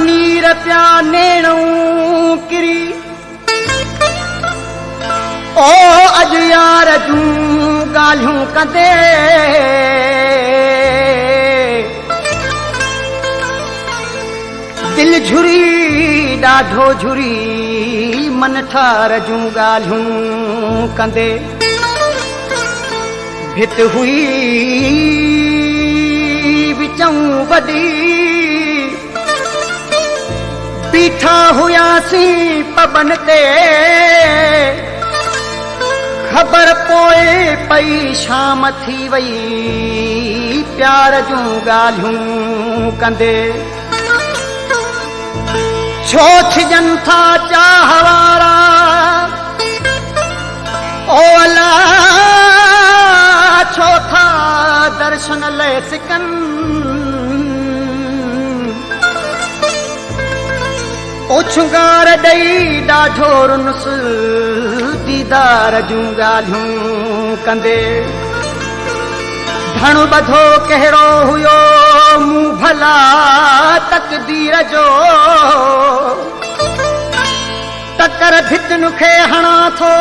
नीर प्या नेणू किरी ओ अज यार जूं ॻाल्हियूं कंदे दिल झुरी ॾाढो झुरी मन ठार जूं ॻाल्हियूं कंदे भित हुई विचूं वॾी बीठा हुयासीं पबन ते ख़बर पोए पई शाम थी वई प्यार जूं ॻाल्हियूं कंदे छो छिजनि था चाह वारा ओ अल्लाह छो था दर्शन लाइ सिकनि उछुगार ॾेई ॾाढो रुनस दीदार जूं ॻाल्हियूं कंदे धण ॿधो कहिड़ो हुयो मूं भला तकदीर जो टकर भितन खे हणा थो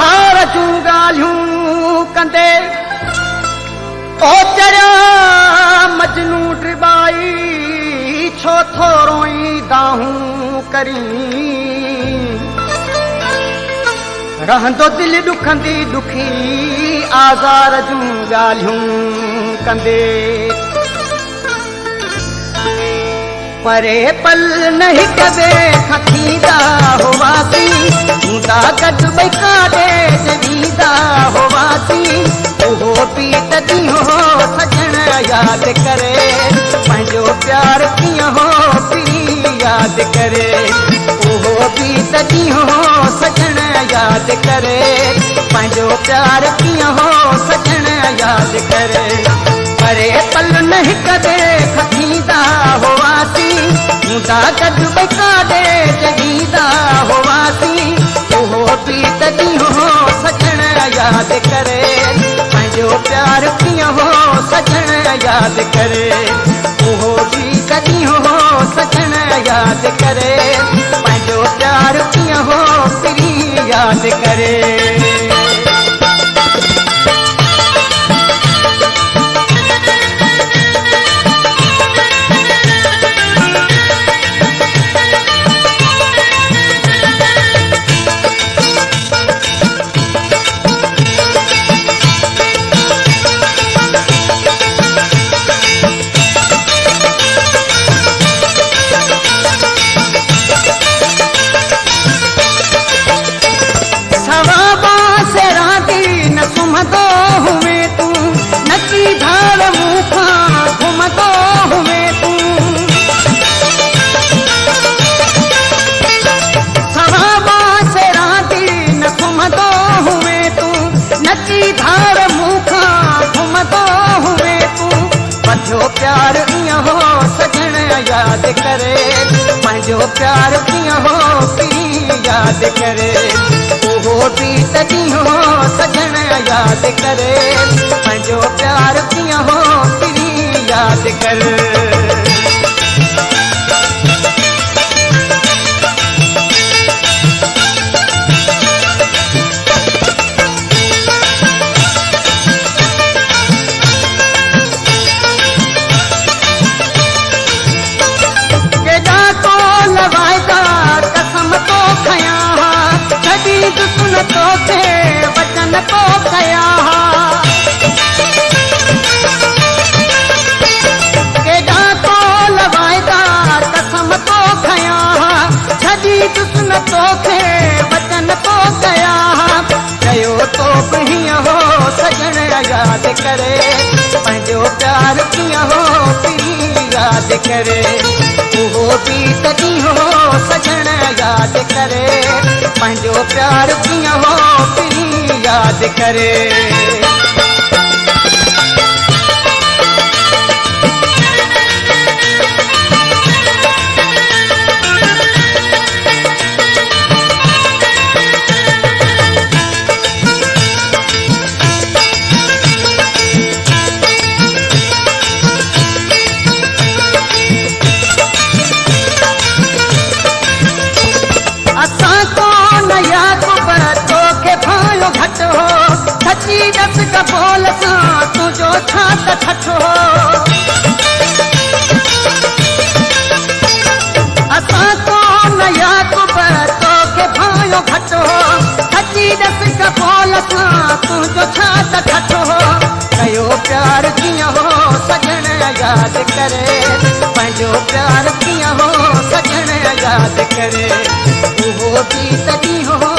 हार जूं ॻाल्हियूं कंदे ओ चरिया मजनू ड्रिबाई छो थोरोई दाहूं करी रहंदो दिल ॾुखंदी ॾुखी आज़ार जूं ॻाल्हियूं कंदे परे पल न हिक ॿिए खां थींदा हुआसीं हूंदा गॾु ॿई काॾे वींदा हुआसीं उहो पी तॾहिं हो सजण यादि करे पंहिंजो प्यार कीअं हो पी यादि करे उहो पी तॾहिं हो सजण यादि करे पंहिंजो प्यार कीअं हो सजण यादि करे परे पल न हिक ॿिए खां थींदा हुआसीं हूंदा गॾु ॿई काॾे जॻींदा हुआसीं उहो पी तॾहिं हो सजण यादि करे पंहिंजो प्यार कीअं हो सजण यादि करे उहो पी तॾहिं हो सजण यादि करे पंहिंजो प्यार कीअं हो पी यादि करे प्यार कीअं हो सजण यादि करे पंहिंजो प्यार कीअं हो पी यादि करे उहो पी तॾहिं हो सजण यादि करे पंहिंजो प्यार कीअं हो पी यादि करे सुन तो थे वचन तो कया केॾा तो लवाइदा कसम तो खया छॾी सुन तो थे वचन तो कया चयो तो हीअं हो सजण यादि करे पंहिंजो प्यार कीअं हो पी यादि करे उहो पी तॾहिं हो सजण यादि करे पंहिंजो प्यार कीअं हो पी यादि करे याद करे पंहिंजो प्यार कीअं हो सजण याद करे उहो गीत ॾींहुं